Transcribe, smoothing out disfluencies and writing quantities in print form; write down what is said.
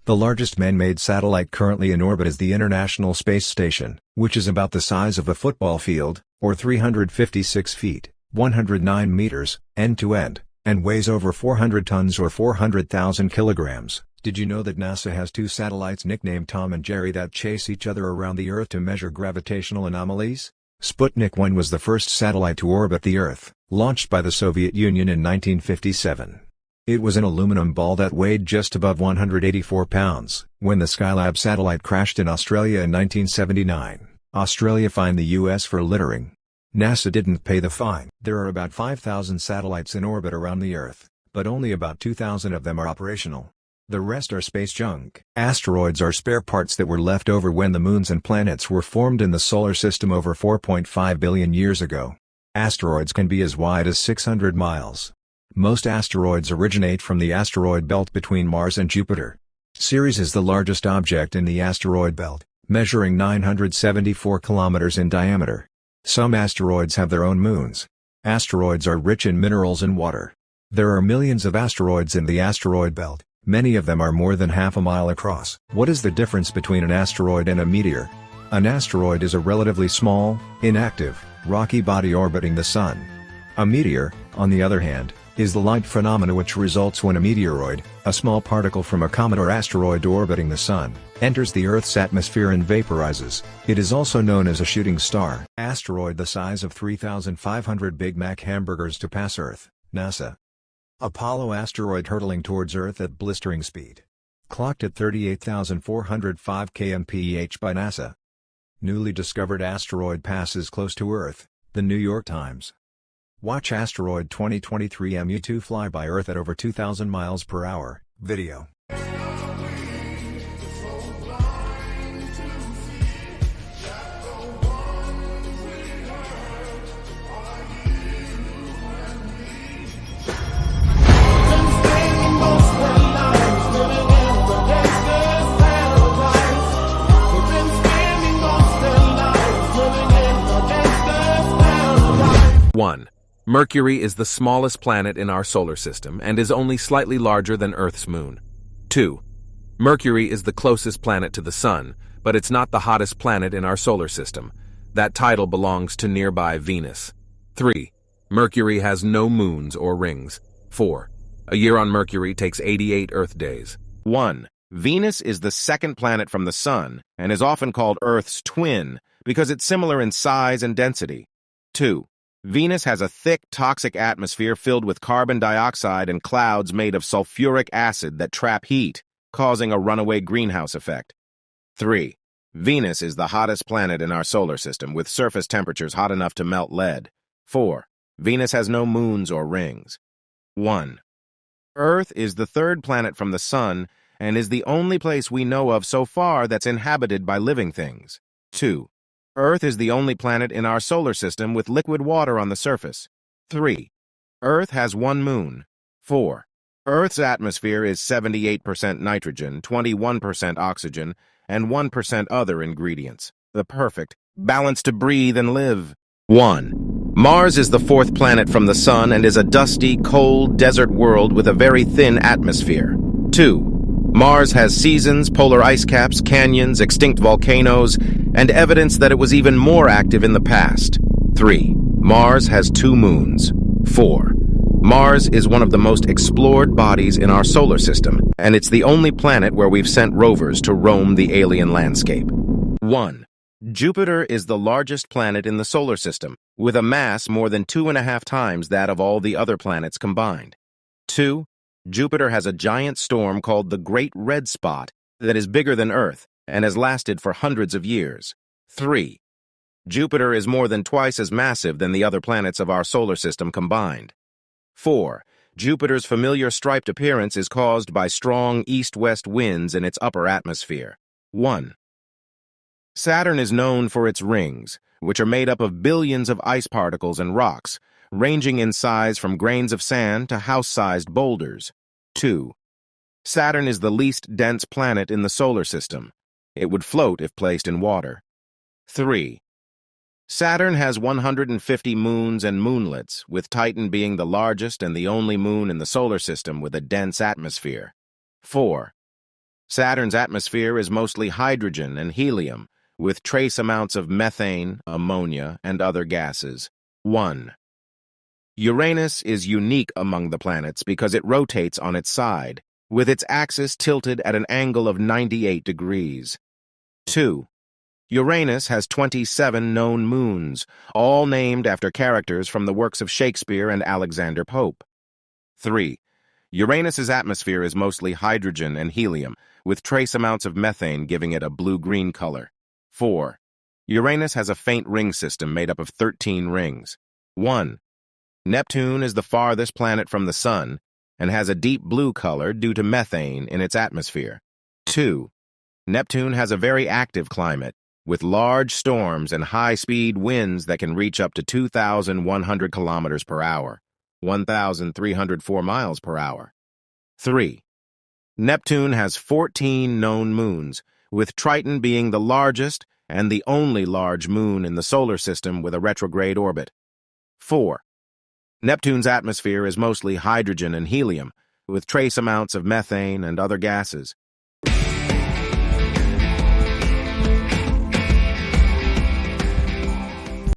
The largest man-made satellite currently in orbit is the International Space Station, which is about the size of a football field, or 356 feet, 109 meters, end-to-end, and weighs over 400 tons or 400,000 kilograms. Did you know that NASA has two satellites nicknamed Tom and Jerry that chase each other around the Earth to measure gravitational anomalies? Sputnik 1 was the first satellite to orbit the Earth, launched by the Soviet Union in 1957. It was an aluminum ball that weighed just above 184 pounds. When the Skylab satellite crashed in Australia in 1979, Australia fined the US for littering. NASA didn't pay the fine. There are about 5,000 satellites in orbit around the Earth, but only about 2,000 of them are operational. The rest are space junk. Asteroids are spare parts that were left over when the moons and planets were formed in the solar system over 4.5 billion years ago. Asteroids can be as wide as 600 miles. Most asteroids originate from the asteroid belt between Mars and Jupiter. Ceres is the largest object in the asteroid belt, measuring 974 kilometers in diameter. Some asteroids have their own moons. Asteroids are rich in minerals and water. There are millions of asteroids in the asteroid belt. Many of them are more than half a mile across. What is the difference between an asteroid and a meteor? An asteroid is a relatively small, inactive, rocky body orbiting the Sun. A meteor, on the other hand, is the light phenomena which results when a meteoroid, a small particle from a comet or asteroid orbiting the Sun, enters the Earth's atmosphere and vaporizes. It is also known as a shooting star. Asteroid the size of 3,500 Big Mac hamburgers to pass Earth, NASA. Apollo asteroid hurtling towards Earth at blistering speed. Clocked at 38,405 kmph by NASA. Newly discovered asteroid passes close to Earth, The New York Times. Watch asteroid 2023 MU2 fly by Earth at over 2,000 miles per hour, video. 1. Mercury is the smallest planet in our solar system and is only slightly larger than Earth's moon. 2. Mercury is the closest planet to the Sun, but it's not the hottest planet in our solar system. That title belongs to nearby Venus. 3. Mercury has no moons or rings. 4. A year on Mercury takes 88 Earth days. 1. Venus is the second planet from the Sun and is often called Earth's twin because it's similar in size and density. 2. Venus has a thick, toxic atmosphere filled with carbon dioxide and clouds made of sulfuric acid that trap heat, causing a runaway greenhouse effect. 3. Venus is the hottest planet in our solar system, with surface temperatures hot enough to melt lead. 4. Venus has no moons or rings. 1. Earth is the third planet from the Sun and is the only place we know of so far that's inhabited by living things. 2. Earth is the only planet in our solar system with liquid water on the surface. 3. Earth has one moon. 4. Earth's atmosphere is 78% nitrogen, 21% oxygen, and 1% other ingredients. The perfect balance to breathe and live. 1. Mars is the fourth planet from the Sun and is a dusty, cold, desert world with a very thin atmosphere. 2. Mars has seasons, polar ice caps, canyons, extinct volcanoes, and evidence that it was even more active in the past. 3. Mars has 2 moons. 4. Mars is one of the most explored bodies in our solar system, and it's the only planet where we've sent rovers to roam the alien landscape. 1. Jupiter is the largest planet in the solar system, with a mass more than 2.5 times that of all the other planets combined. 2. Jupiter has a giant storm called the Great Red Spot that is bigger than Earth and has lasted for hundreds of years. 3. Jupiter is more than twice as massive than the other planets of our solar system combined. 4. Jupiter's familiar striped appearance is caused by strong east-west winds in its upper atmosphere. 1. Saturn is known for its rings, which are made up of billions of ice particles and rocks, ranging in size from grains of sand to house-sized boulders. 2. Saturn is the least dense planet in the solar system. It would float if placed in water. 3. Saturn has 150 moons and moonlets, with Titan being the largest and the only moon in the solar system with a dense atmosphere. 4. Saturn's atmosphere is mostly hydrogen and helium, with trace amounts of methane, ammonia, and other gases. 1. Uranus is unique among the planets because it rotates on its side, with its axis tilted at an angle of 98 degrees. 2. Uranus has 27 known moons, all named after characters from the works of Shakespeare and Alexander Pope. 3. Uranus's atmosphere is mostly hydrogen and helium, with trace amounts of methane giving it a blue-green color. 4. Uranus has a faint ring system made up of 13 rings. 1. Neptune is the farthest planet from the Sun and has a deep blue color due to methane in its atmosphere. 2. Neptune has a very active climate, with large storms and high-speed winds that can reach up to 2,100 kilometers per hour, 1,304 miles per hour. 3. Neptune has 14 known moons, with Triton being the largest and the only large moon in the solar system with a retrograde orbit. 4. Neptune's atmosphere is mostly hydrogen and helium, with trace amounts of methane and other gases.